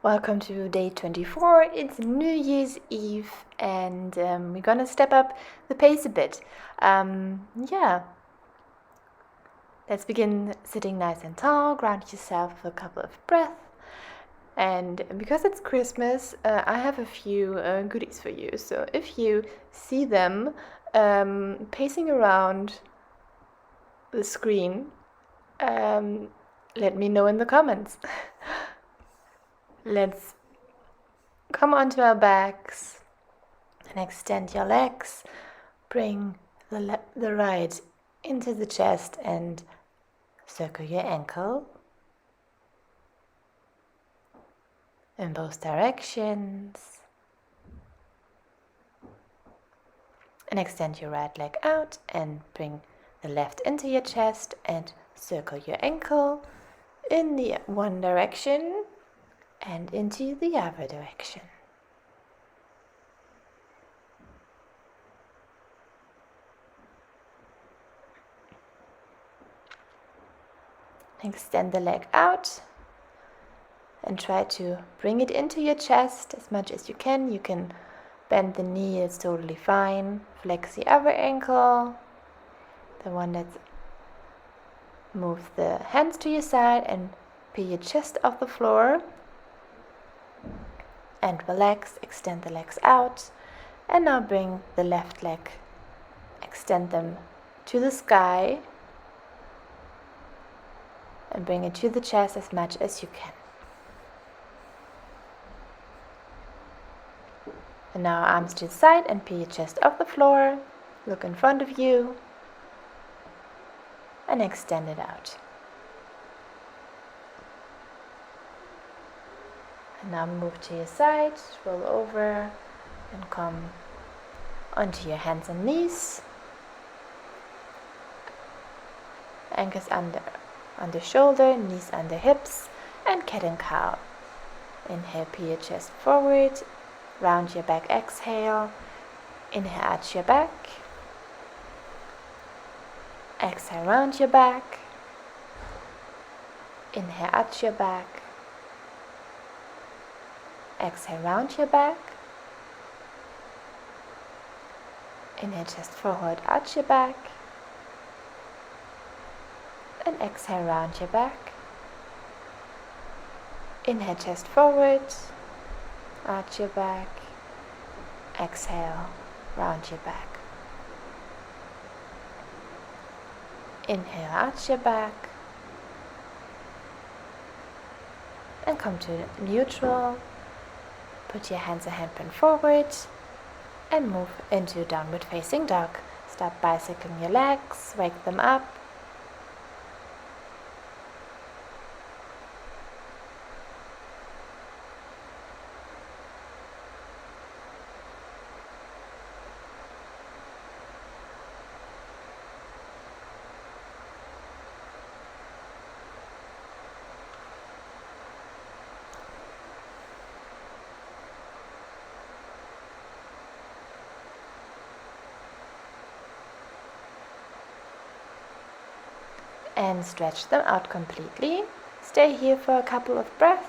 Welcome to day 24. It's New Year's Eve and we're gonna step up the pace a bit. Let's begin sitting nice and tall. Ground yourself for a couple of breaths. And because it's Christmas, I have a few goodies for you. So if you see them pacing around the screen, let me know in the comments. Let's come onto our backs and extend your legs. Bring the right into the chest and circle your ankle in both directions. And extend your right leg out and bring the left into your chest and circle your ankle in the one direction and into the other direction. Extend the leg out and try to bring it into your chest as much as you can. You can bend the knee, it's totally fine. Flex the other ankle, the one that's move the hands to your side and peel your chest off the floor. And relax, extend the legs out. And now bring the left leg, extend them to the sky. And bring it to the chest as much as you can. And now arms to the side and peel your chest off the floor. Look in front of you. And extend it out. And now move to your side, roll over and come onto your hands and knees. Ankles under shoulder, knees under hips, and cat and cow. Inhale, peel your chest forward, round your back, exhale. Inhale, arch your back. Exhale, round your back. Inhale, arch your back. Exhale, round your back. Inhale, chest forward, arch your back. And exhale, round your back. Inhale, chest forward, arch your back. Exhale, round your back. Inhale, arch your back. And come to neutral. Put your hands and handprint forward and move into downward facing dog. Start bicycling your legs, wake them up. And stretch them out completely. Stay here for a couple of breaths.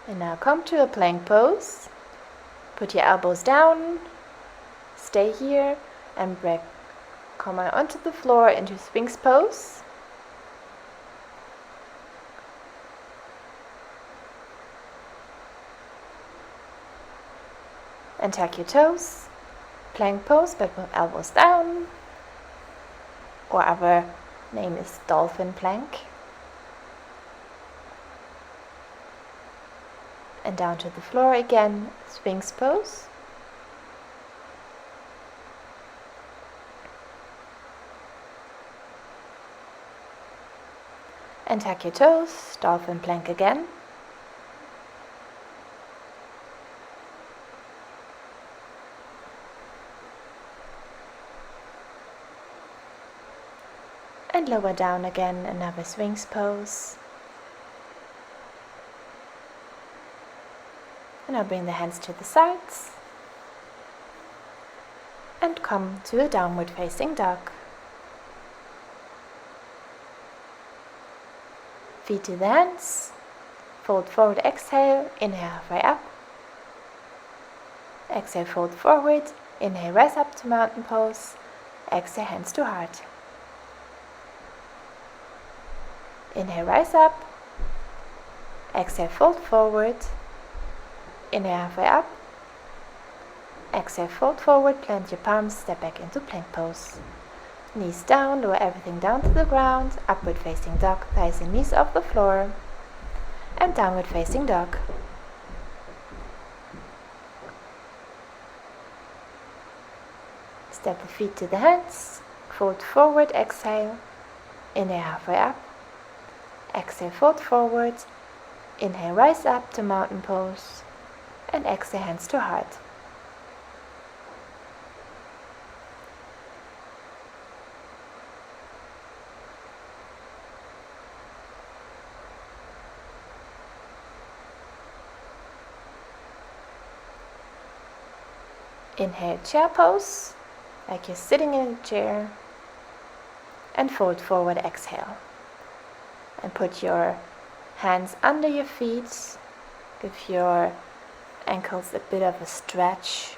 And now come to a plank pose. Put your elbows down. Stay here and come onto the floor into Sphinx pose. And tuck your toes. Plank pose, but with elbows down, or our name is dolphin plank. And down to the floor again, Sphinx pose. And tuck your toes, dolphin plank again. And lower down again, another Sphinx pose. And I'll bring the hands to the sides. And come to a downward facing dog. Feet to the hands. Fold forward, exhale. Inhale, halfway up. Exhale, fold forward. Inhale, rise up to mountain pose. Exhale, hands to heart. Inhale, rise up. Exhale, fold forward. Inhale, halfway up. Exhale, fold forward, plant your palms, step back into plank pose. Knees down, lower everything down to the ground. Upward facing dog, thighs and knees off the floor. And downward facing dog. Step the feet to the hands. Fold forward, exhale. Inhale, halfway up. Exhale, fold forward. Inhale, rise up to mountain pose. And exhale, hands to heart. Inhale, chair pose, like you're sitting in a chair. And fold forward, exhale. And put your hands under your feet. Give your ankles a bit of a stretch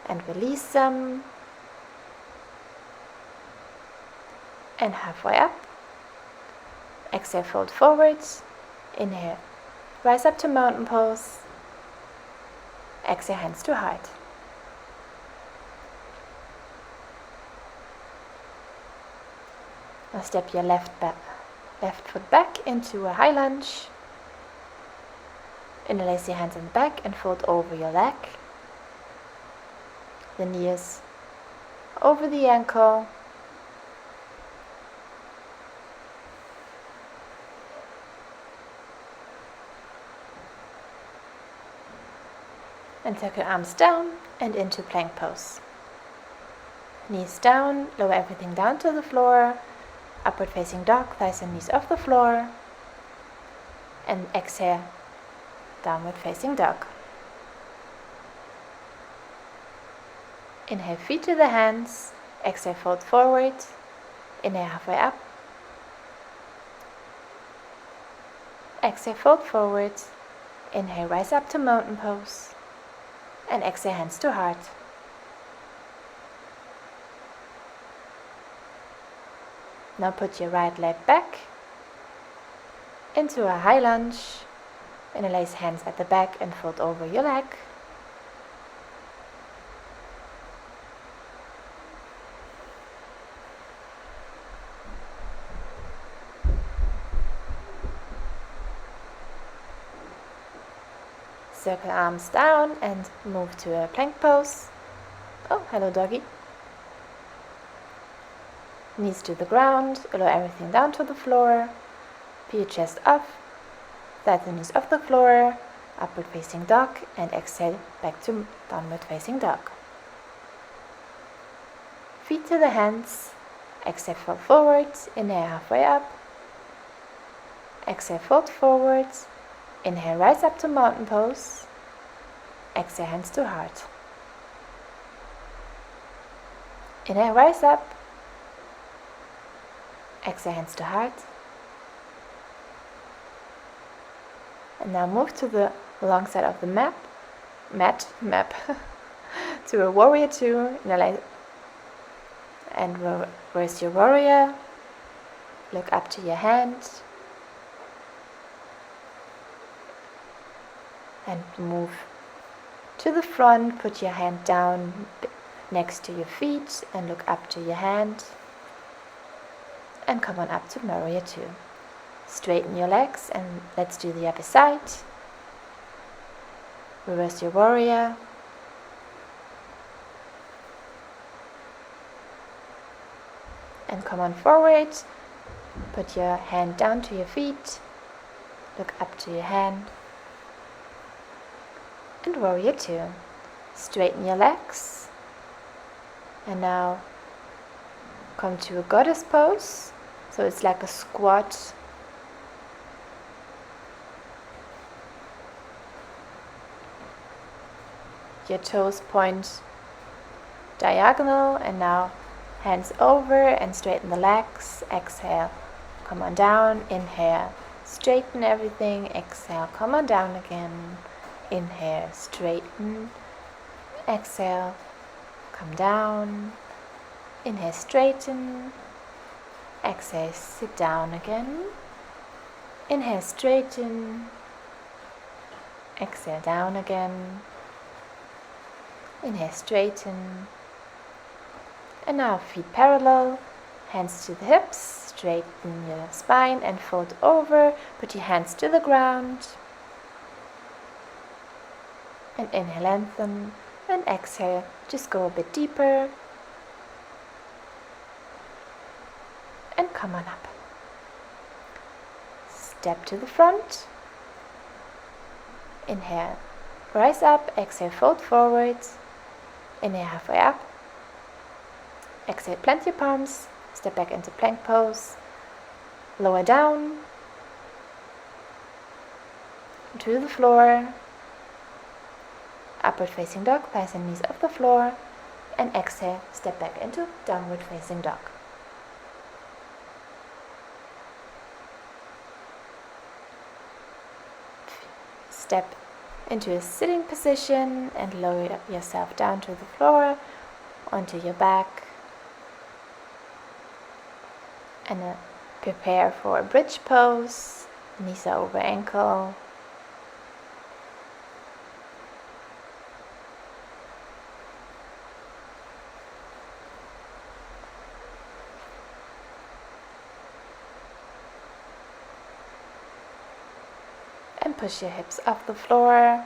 and release them. And halfway up. Exhale, fold forward. Inhale, rise up to mountain pose. Exhale, hands to heart. Now step your left foot back into a high lunge. Interlace your hands in the back and fold over your leg. The knee is over the ankle. And tuck your arms down and into plank pose. Knees down, lower everything down to the floor. Upward facing dog, thighs and knees off the floor. And exhale, downward facing dog. Inhale, feet to the hands. Exhale, fold forward. Inhale, halfway up. Exhale, fold forward. Inhale, rise up to mountain pose. And exhale, hands to heart. Now put your right leg back into a high lunge. Interlace hands at the back and fold over your leg. Circle arms down and move to a plank pose. Oh, hello doggy. Knees to the ground, allow everything down to the floor. Peel your chest up, thighs and knees off the floor. Upward facing dog and exhale back to downward facing dog. Feet to the hands. Exhale, fold forward. Inhale, halfway up. Exhale, fold forward. Inhale, rise up to mountain pose. Exhale, hands to heart. Inhale, rise up. Exhale, hands to heart. And now move to the long side of the mat to a warrior two. And reverse your warrior. Look up to your hand. And move to the front. Put your hand down next to your feet and look up to your hand. And come on up to warrior two. Straighten your legs and let's do the other side. Reverse your warrior. And come on forward. Put your hand down to your feet. Look up to your hand. And warrior two. Straighten your legs. And now come to a goddess pose. So it's like a squat. Your toes point diagonal, and now hands over and straighten the legs. Exhale, come on down. Inhale, straighten everything. Exhale, come on down again. Inhale, straighten. Exhale, come down. Inhale, straighten. Exhale, sit down again. Inhale, straighten. Exhale, down again. Inhale, straighten. And now feet parallel, hands to the hips, straighten your spine and fold over. Put your hands to the ground. And inhale, lengthen. And exhale, just go a bit deeper. And come on up. Step to the front. Inhale, rise up. Exhale, fold forward. Inhale, halfway up. Exhale, plant your palms. Step back into plank pose. Lower down to the floor. Upward facing dog, thighs and knees off the floor. And exhale, step back into downward facing dog. Step into a sitting position and lower yourself down to the floor, onto your back. And prepare for a bridge pose, knees are over ankle. And push your hips off the floor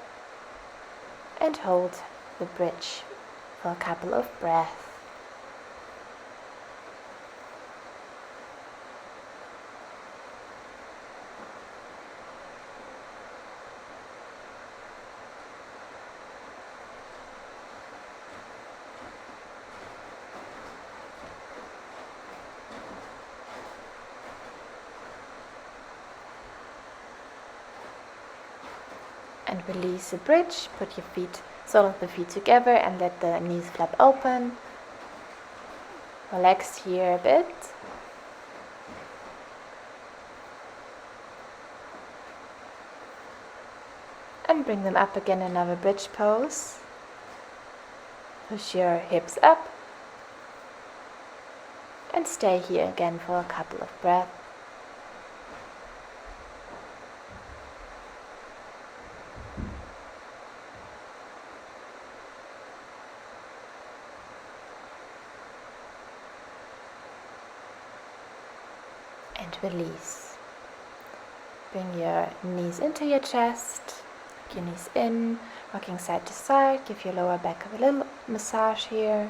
and hold the bridge for a couple of breaths. And release the bridge, put your feet, sole of the feet together and let the knees flap open. Relax here a bit. And bring them up again, another bridge pose. Push your hips up. And stay here again for a couple of breaths. And release. Bring your knees into your chest, lock your knees in, rocking side to side. Give your lower back a little massage here.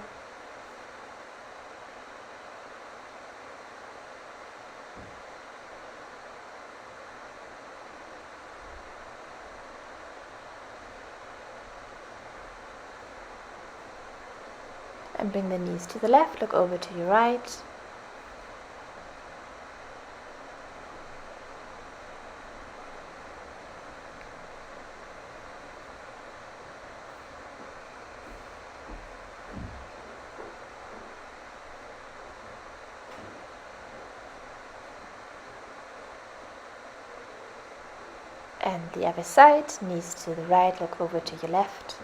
And bring the knees to the left, look over to your right. And the other side, knees to the right, look over to your left.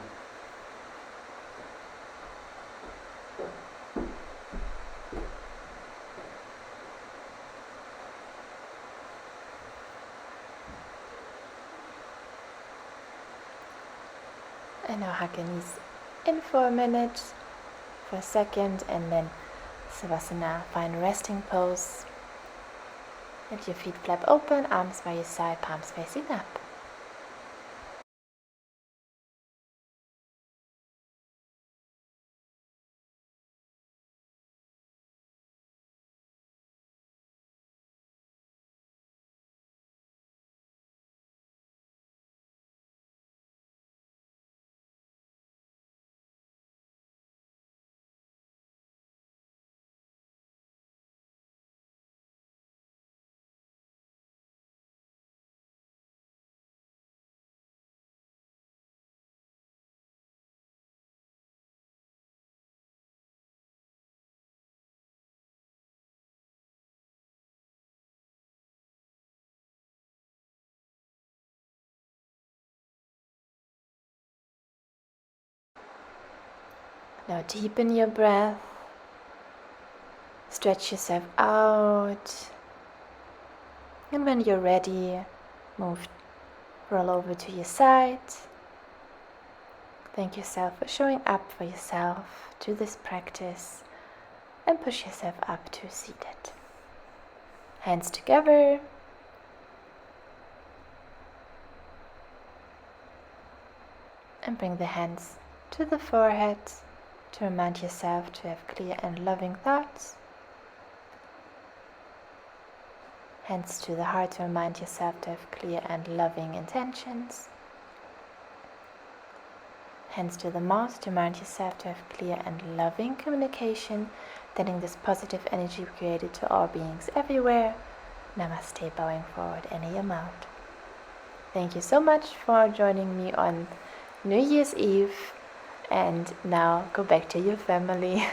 And now hug your knees in for a minute, for a second, and then Savasana, final resting pose. Let your feet flap open, arms by your side, palms facing up. Now deepen your breath. Stretch yourself out. And when you're ready, roll over to your side. Thank yourself for showing up for yourself to this practice and push yourself up to seated. Hands together. And bring the hands to the forehead to remind yourself to have clear and loving thoughts. Hands to the heart to remind yourself to have clear and loving intentions. Hands to the mouth to remind yourself to have clear and loving communication, sending this positive energy created to all beings everywhere. Namaste, bowing forward any amount. Thank you so much for joining me on New Year's Eve, and now go back to your family.